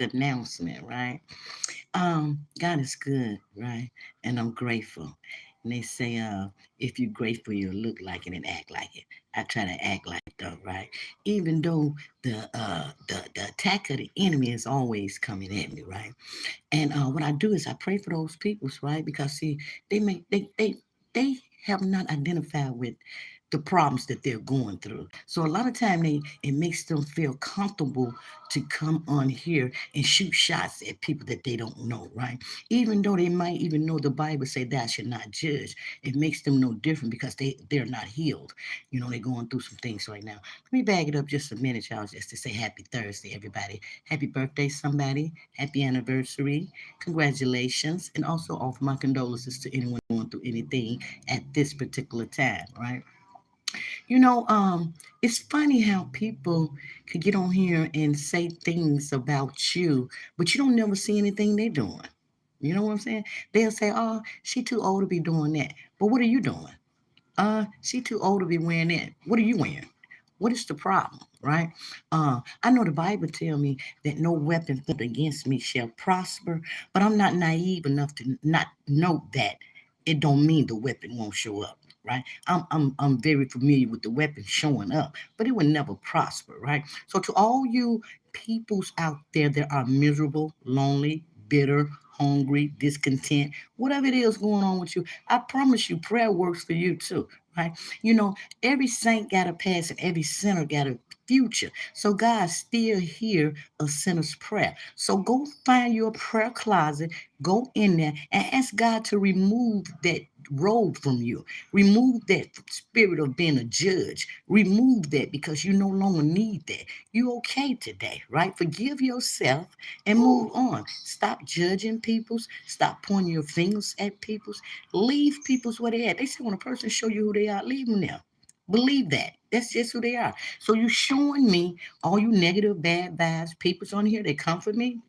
announcement, right? God is good, right? And I'm grateful. And they say, if you're grateful, you'll look like it and act like it. I try to act like though, right? Even though the attack of the enemy is always coming at me, right? And what I do is I pray for those peoples, right? Because see, they may they have not identified with the problems that they're going through. So a lot of time it makes them feel comfortable to come on here and shoot shots at people that they don't know, right? Even though they might even know the Bible say thou should not judge, it makes them no different because they're not healed. You know, they're going through some things right now. Let me bag it up just a minute, y'all, just to say happy Thursday, everybody. Happy birthday, somebody. Happy anniversary. Congratulations. And also offer my condolences to anyone going through anything at this particular time, right? You know, it's funny how people could get on here and say things about you, but you don't never see anything they're doing. You know what I'm saying? They'll say, "Oh, she too old to be doing that." But what are you doing? She too old to be wearing that. What are you wearing? What is the problem, right? I know the Bible tell me that no weapon formed against me shall prosper, but I'm not naive enough to not know that it don't mean the weapon won't show up, right? I'm very familiar with the weapon showing up, but it will never prosper, right? So to all you peoples out there that are miserable, lonely, bitter, hungry, discontent, whatever it is going on with you, I promise you, prayer works for you too, right? You know, every saint got a past and every sinner got a future. So God still hear a sinner's prayer. So go find your prayer closet, go in there and ask God to remove that robe from you. Remove that spirit of being a judge. Remove that because you no longer need that. You okay today, right? Forgive yourself and move on. Stop judging people's. Stop pointing your fingers at people's. Leave people's where they at. They say when a person show you who they are, leave them there. Believe that. That's just who they are. So you showing me all you negative, bad vibes, people's on here, they comfort me.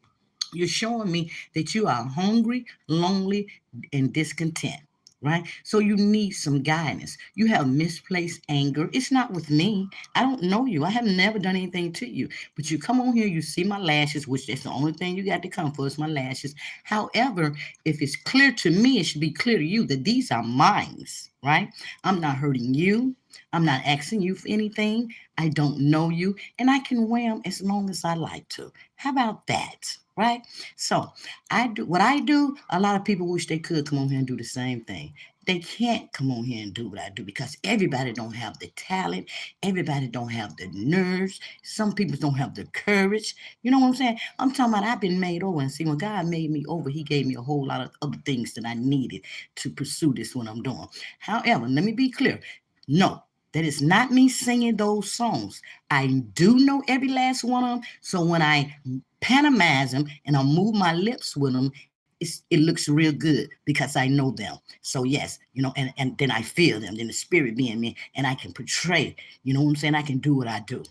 You're showing me that you are hungry, lonely, and discontent, right? So you need some guidance. You have misplaced anger. It's not with me. I don't know you. I have never done anything to you. But you come on here, you see my lashes, which that's the only thing you got to come for is my lashes. However, if it's clear to me, it should be clear to you that these are mine, right? I'm not hurting you. I'm not asking you for anything. I don't know you, and I can wear them as long as I like to. How about that? Right? So I do what I do. A lot of people wish they could come on here and do the same thing. They can't come on here and do what I do because everybody don't have the talent. Everybody don't have the nerves. Some people don't have the courage. You know what I'm saying? I'm talking about I've been made over. And see, when God made me over, He gave me a whole lot of other things that I needed to pursue this what I'm doing. However, let me be clear. No, that is not me singing those songs. I do know every last one of them. So when I pantomize them and I move my lips with them, it looks real good because I know them. So yes, you know, and then I feel them, then the spirit being me, and I can portray, you know what I'm saying? I can do what I do.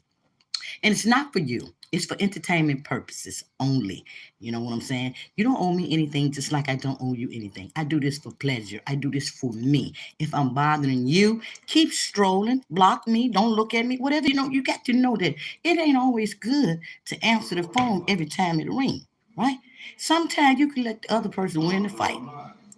And it's not for you. It's for entertainment purposes only. You know what I'm saying? You don't owe me anything just like I don't owe you anything. I do this for pleasure. I do this for me. If I'm bothering you, keep strolling, block me, don't look at me, whatever. You know, you got to know that it ain't always good to answer the phone every time it rings, right? Sometimes you can let the other person win the fight.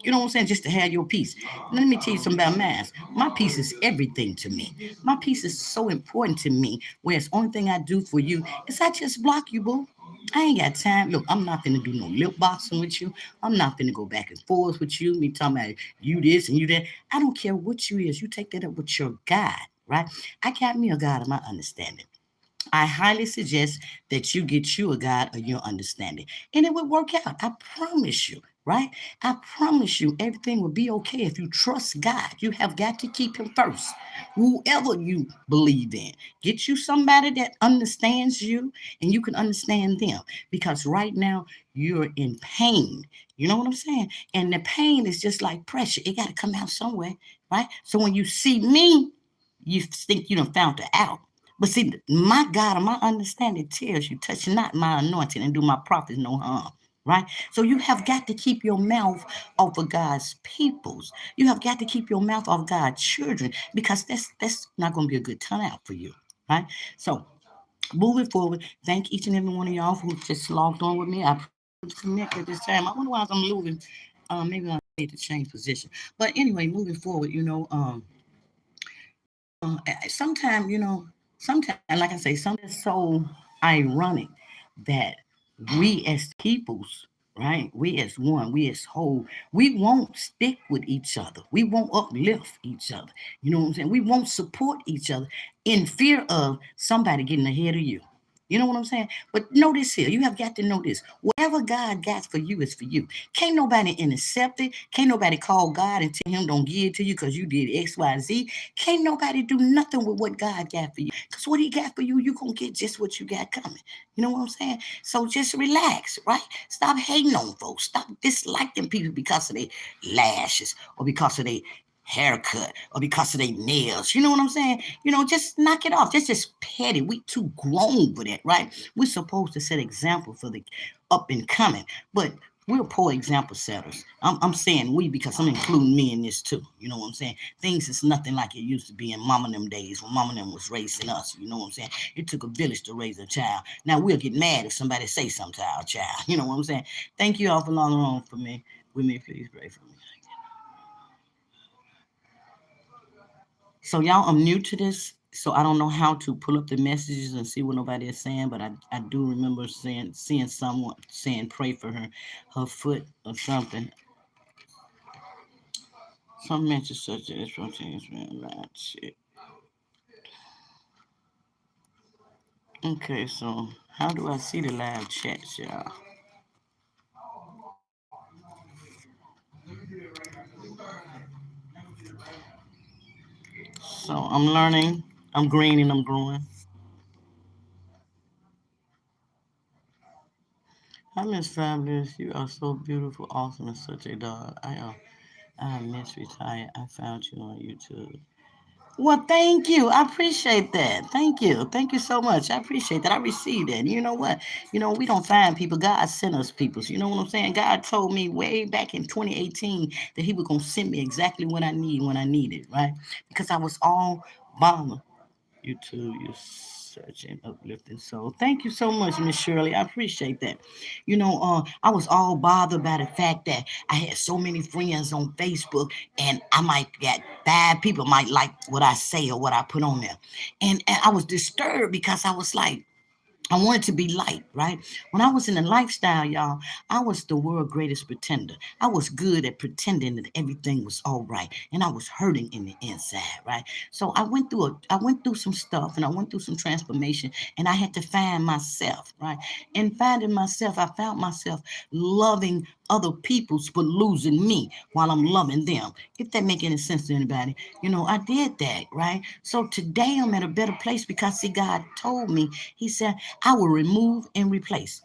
You know what I'm saying? Just to have your peace. Let me tell you something about mine. My peace is everything to me. My peace is so important to me. Whereas only thing I do for you is I just block you, boo. I ain't got time. Look, I'm not finna do no lip boxing with you. I'm not finna go back and forth with you. Me talking about you this and you that. I don't care what you is. You take that up with your God, right? I got me a God of my understanding. I highly suggest that you get you a God of your understanding. And it will work out. I promise you, right? I promise you everything will be okay if you trust God. You have got to keep him first. Whoever you believe in. Get you somebody that understands you and you can understand them. Because right now you're in pain. You know what I'm saying? And the pain is just like pressure. It got to come out somewhere, right? So when you see me, you think you done found it out. But see, my God and my understanding tells you, touch not my anointing and do my prophets no harm. Right? So you have got to keep your mouth off of God's peoples. You have got to keep your mouth off God's children because that's not going to be a good turnout for you. Right? So moving forward, thank each and every one of y'all who just logged on with me. I connect at this time. I wonder why I'm moving. Maybe I need to change position. But anyway, moving forward, sometimes, sometimes, like I say, something so ironic that we as peoples, right? We as one, we as whole, we won't stick with each other. We won't uplift each other. You know what I'm saying? We won't support each other in fear of somebody getting ahead of you. You know what I'm saying? But notice here, you have got to know this. Whatever God got for you is for you. Can't nobody intercept it. Can't nobody call God and tell him don't give it to you because you did X, Y, Z. Can't nobody do nothing with what God got for you. Because what he got for you, you going to get just what you got coming. You know what I'm saying? So just relax, right? Stop hating on folks. Stop disliking people because of their lashes or because of their haircut or because of their nails. You know what I'm saying? Just knock it off. That's just petty. We too grown for that, right? We're supposed to set example for the up and coming. But we're poor example setters. I'm saying we because I'm including me in this too. You know what I'm saying? Things is nothing like it used to be in mama them days when mama them was raising us. You know what I'm saying? It took a village to raise a child. Now we'll get mad if somebody say something to our child. You know what I'm saying? Thank you all for long on for me. With me, please pray for me. So y'all, I'm new to this, so I don't know how to pull up the messages and see what nobody is saying. But I do remember seeing someone saying pray for her foot or something. Some mention such as proteins, man, shit. Okay, so how do I see the live chats, y'all? So I'm learning, I'm green and I'm growing. Hi, Miss Fabulous. You are so beautiful, awesome, and such a dog. I am Miss Retired. I found you on YouTube. Well, thank you. I appreciate that. Thank you. Thank you so much. I appreciate that. I received that. You know what? We don't find people. God sent us people. You know what I'm saying? God told me way back in 2018 that He was going to send me exactly what I need when I need it, right? Because I was all bothered. You too. You're such an uplifting soul. Thank you so much, Miss Shirley. I appreciate that. I was all bothered by the fact that I had so many friends on Facebook, and I might get bad people might like what I say or what I put on there, and I was disturbed because I was like, I wanted to be light, right? When I was in the lifestyle, y'all, I was the world's greatest pretender. I was good at pretending that everything was all right, and I was hurting in the inside, right? So I went through some stuff, and I went through some transformation, and I had to find myself, right? And finding myself, I found myself loving other people's but losing me while I'm loving them. If that make any sense to anybody, I did that, right? So today I'm at a better place because see, God told me, He said, I will remove and replace.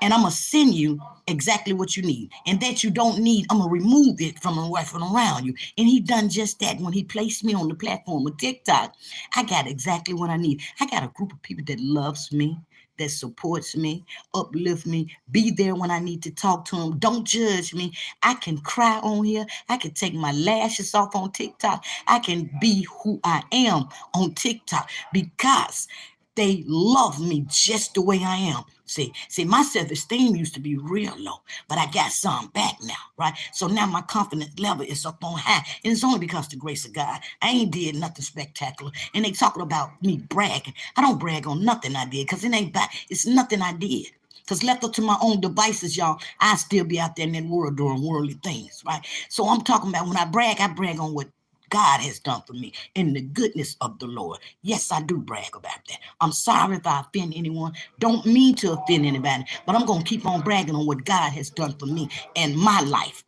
And I'm gonna send you exactly what you need. And that you don't need, I'm gonna remove it from away from around you. And He done just that when He placed me on the platform of TikTok. I got exactly what I need. I got a group of people that loves me, that supports me, uplift me, be there when I need to talk to them. Don't judge me. I can cry on here. I can take my lashes off on TikTok. I can be who I am on TikTok because they love me just the way I am. See, my self-esteem used to be real low, but I got some back now, right? So now my confidence level is up on high, and it's only because of the grace of God. I ain't did nothing spectacular, and they talking about me bragging. I don't brag on nothing I did, cause it ain't bad. It's nothing I did. Because left up to my own devices, y'all, I still be out there in that world doing worldly things, right? So I'm talking about when I brag on what God has done for me in the goodness of the Lord. Yes, I do brag about that. I'm sorry if I offend anyone. Don't mean to offend anybody, but I'm going to keep on bragging on what God has done for me in my life.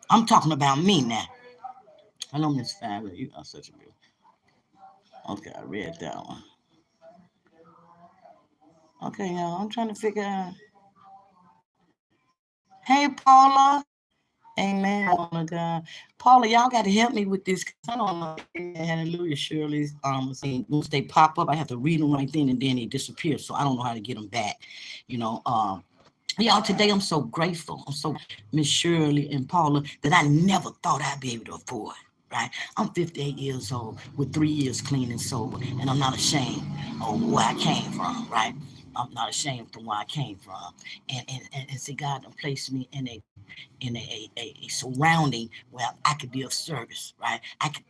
I'm talking about me now. Hello, Miss Fabulous. You are such a beautiful. Okay, I read that one. Okay, y'all, I'm trying to figure out. Hey, Paula. Amen, woman of God. Paula, y'all got to help me with this. 'Cause I don't know. Amen, hallelujah. Shirley's once they pop up, I have to read them right then they disappear. So I don't know how to get them back. You know, y'all, today I'm so grateful. Miss Shirley and Paula, that I never thought I'd be able to afford. right? I'm 58 years old with 3 years clean and sober, and I'm not ashamed of where I came from, right? I'm not ashamed from where I came from, and see, God done placed me in a surrounding where I could be of service, right? I could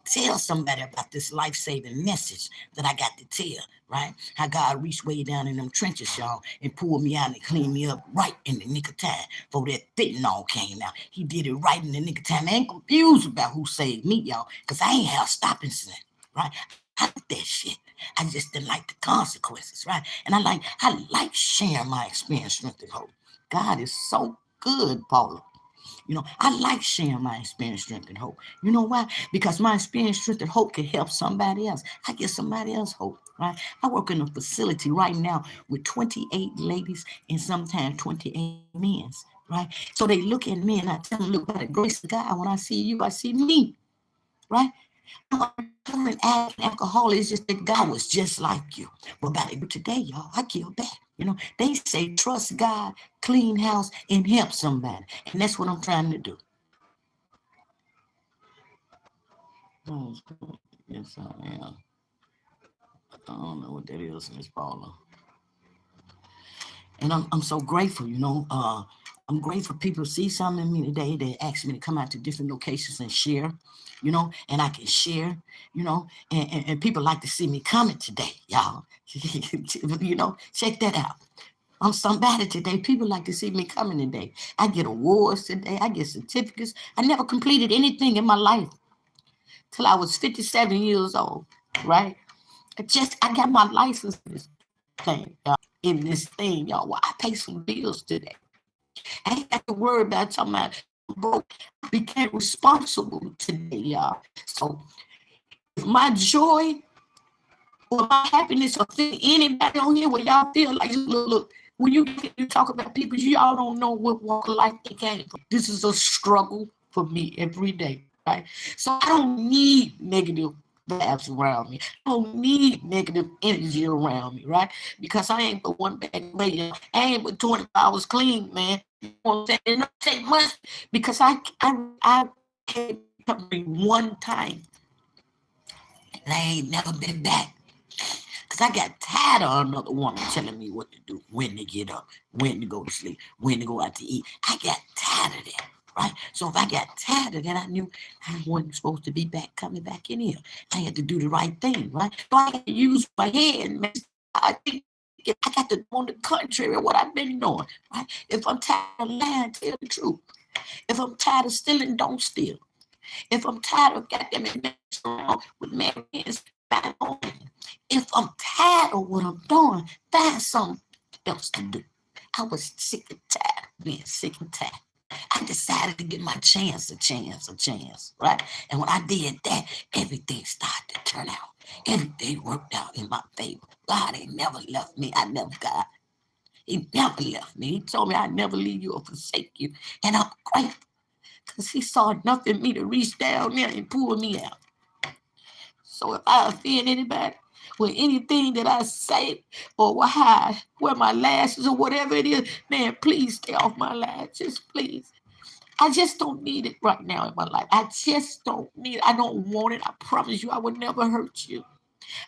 tell somebody about this life saving message that I got to tell, right? How God reached way down in them trenches, y'all, and pulled me out and cleaned me up right in the nick of time before that fentanyl came out. He did it right in the nick of time. I ain't confused about who saved me, y'all, because I ain't have stopping sin, right? I like that shit. I just didn't like the consequences, right? And I like sharing my experience, strength, and hope. God is so good, Paula. I like sharing my experience, strength, and hope. You know why? Because my experience, strength, and hope can help somebody else. I give somebody else hope, right? I work in a facility right now with 28 ladies and sometimes 28 men, right? So they look at me and I tell them, look, by the grace of God, when I see you, I see me, right? I'm a recovering addict and alcoholic. It's just that God was just like you. But by the today, y'all, I give back. They say trust God, clean house, and help somebody. And that's what I'm trying to do. Oh, yes, I am. I don't know what that is, Miss Paula. And I'm so grateful. I'm grateful people see something in me today. They ask me to come out to different locations and share, and I can share, and people like to see me coming today, y'all. Check that out. I'm somebody today. People like to see me coming today. I get awards today. I get certificates. I never completed anything in my life till I was 57 years old, right? I got my license in this thing, y'all. In this thing, y'all. Well, I pay some bills today. I ain't got to worry about talking about broke. I became responsible today, y'all. So if my joy or my happiness offend anybody on here, where y'all feel like, look, when you talk about people, y'all don't know what walk of life they came from. This is a struggle for me every day, right? So I don't need negative vibes around me. I don't need negative energy around me, right? Because I ain't but one bad way. I ain't but 24 hours clean, man. You know what I'm saying? It don't take much because I came recovery one time and I ain't never been back. Cause I got tired of another woman telling me what to do, when to get up, when to go to sleep, when to go out to eat. I got tired of that, right? So if I got tired of that, I knew I wasn't supposed to be coming back in here. I had to do the right thing, right? So I got to use my head, man. I think I got to do on the contrary of what I've been doing, right? If I'm tired of lying, tell the truth. If I'm tired of stealing, don't steal. If I'm tired of goddamn messing around with marriage, if I'm tired of what I'm doing, find something else to do. I was sick and tired of being sick and tired. I decided to give my chance a chance, right? And when I did that, everything started to turn out. Everything worked out in my favor. God ain't never left me. I never got. He never left me. He told me I'd never leave you or forsake you. And I'm grateful because he saw enough in me to reach down there and pull me out. So if I offend anybody with anything that I say or wear my lashes or whatever it is, man, please stay off my lashes, please. I just don't need it right now in my life. I just don't need it. I don't want it. I promise you, I would never hurt you.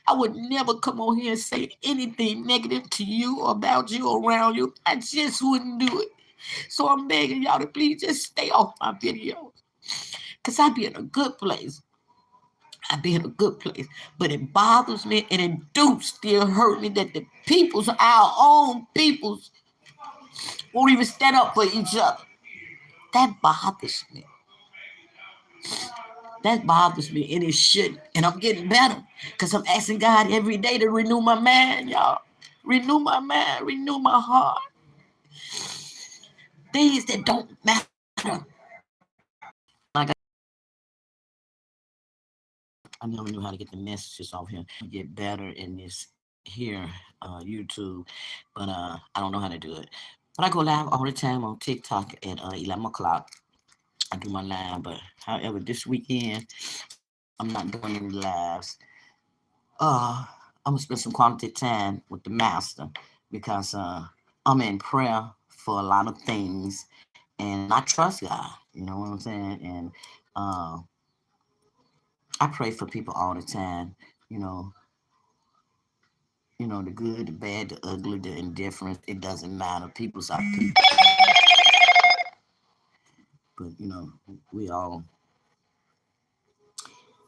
I would never come on here and say anything negative to you or about you or around you. I just wouldn't do it. So I'm begging y'all to please just stay off my videos. Because I be in a good place. I be in a good place. But it bothers me and it do still hurt me that the peoples, our own peoples, won't even stand up for each other. That bothers me. That bothers me and it shouldn't. And I'm getting better because I'm asking God every day to renew my mind, y'all. Renew my mind, renew my heart. Things that don't matter. Like I never knew how to get the messages off here. Get better in this here YouTube, but I don't know how to do it. But I go live all the time on TikTok at 11 o'clock. I do my live, but however, this weekend I'm not doing any lives. I'm gonna spend some quality time with the master because I'm in prayer for a lot of things, and I trust God. You know what I'm saying? And uh, I pray for people all the time. You know, the good, the bad, the ugly, the indifference. It doesn't matter. People's are people, but we all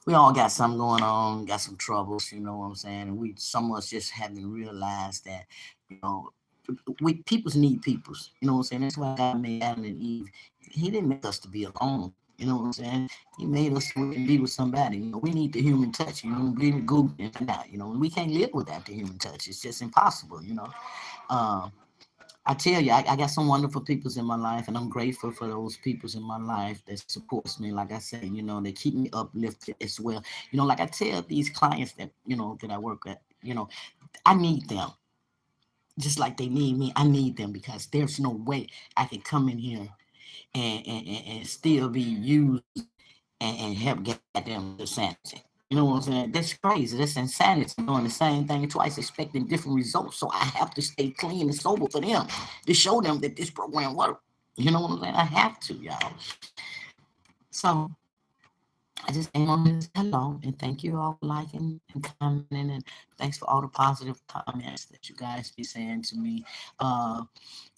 we all got something going on, got some troubles. You know what I'm saying? And some of us just haven't realized that. You know, we peoples need peoples. You know what I'm saying? That's why God made Adam and Eve. He didn't make us to be alone. You know what I'm saying? He made us so we can be with somebody. We need the human touch. We need Google and find out. We can't live without the human touch. It's just impossible. Um, I tell you, I got some wonderful peoples in my life, and I'm grateful for those peoples in my life that supports me. Like I say, they keep me uplifted as well. Like I tell these clients that that I work at, I need them just like they need me. I need them because there's no way I can come in here and still be used and help get them to sanity. You know what I'm saying? That's crazy. That's insanity. Doing the same thing twice, expecting different results. So I have to stay clean and sober for them to show them that this program works. You know what I'm saying? I have to, y'all. So I just came on and said hello and thank you all for liking and commenting and thanks for all the positive comments that you guys be saying to me. Uh,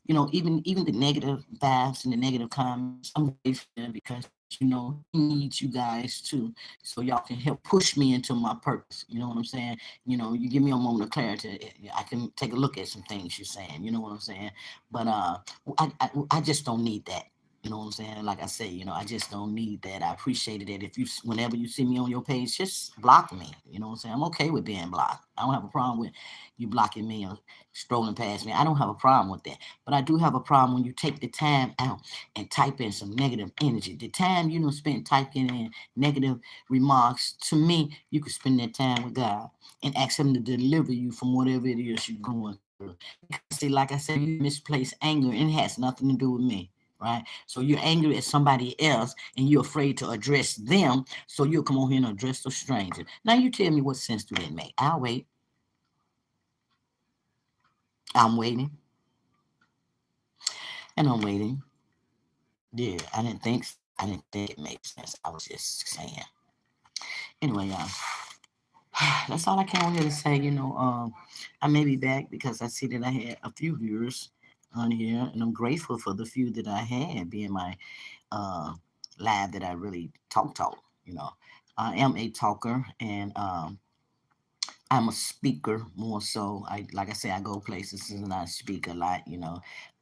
even the negative vibes and the negative comments, I'm grateful because he needs you guys too, so y'all can help push me into my purpose. You know what I'm saying? You give me a moment of clarity, I can take a look at some things you're saying. You know what I'm saying? But I just don't need that. You know what I'm saying? Like I say, I just don't need that. I appreciated it. If you, whenever you see me on your page, just block me. You know what I'm saying? I'm okay with being blocked. I don't have a problem with you blocking me or strolling past me. I don't have a problem with that. But I do have a problem when you take the time out and type in some negative energy. The time you don't spend typing in negative remarks, to me, you could spend that time with God and ask Him to deliver you from whatever it is you're going through. Because, see, like I said, you misplace anger and it has nothing to do with me. Right? So you're angry at somebody else and you're afraid to address them. So you'll come on here and address a stranger. Now you tell me what sense do that make? I'll wait. I'm waiting. And I'm waiting. Yeah, I didn't think it made sense. I was just saying. Anyway, y'all, that's all I came on here to say. I may be back because I see that I had a few viewers on here, and I'm grateful for the few that I had being my uh live that I really talk. You know, I am a talker, and I'm a speaker more so. Like I say, I go places and I speak a lot.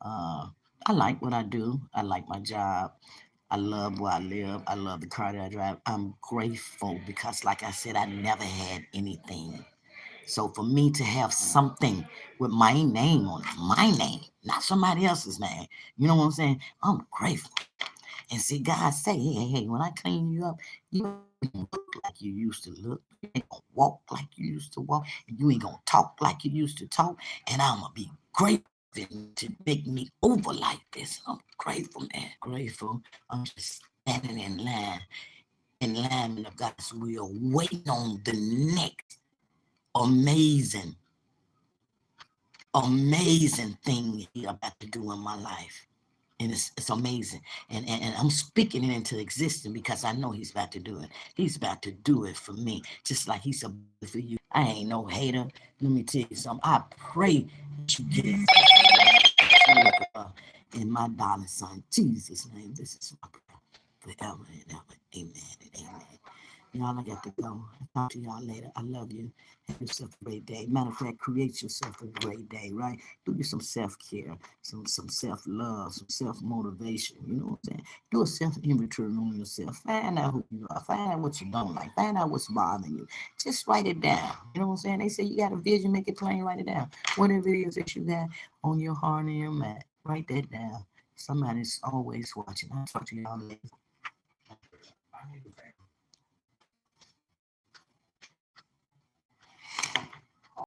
Uh, I like what I do. I like my job. I love where I live. I love the car that I drive. I'm grateful because, like I said, I never had anything. So for me to have something with my name on it, my name, not somebody else's name, you know what I'm saying? I'm grateful. And see, God say, hey, when I clean you up, you ain't gonna look like you used to look. You ain't gonna walk like you used to walk. And you ain't gonna talk like you used to talk. And I'm gonna be grateful to make me over like this. I'm grateful, man. Grateful. I'm just standing in line of God's will, waiting on the next amazing, amazing thing He about to do in my life. And it's amazing. And I'm speaking it into existence because I know He's about to do it. He's about to do it for me, just like He's about to for you. I ain't no hater. Let me tell you something. I pray that you get it in my darling Son Jesus' name. This is my prayer forever and ever. Amen and amen. Y'all, I got to go. I'll talk to y'all later. I love you. Have yourself a great day. Matter of fact, create yourself a great day, right? Do you some self-care, some self-love, some self-motivation. You know what I'm saying? Do a self-inventory on yourself. Find out who you are. Find out what you don't like. Find out what's bothering you. Just write it down. You know what I'm saying? They say you got a vision, make it plain, write it down. Whatever it is that you got on your heart and your mind, write that down. Somebody's always watching. I'll talk to y'all later.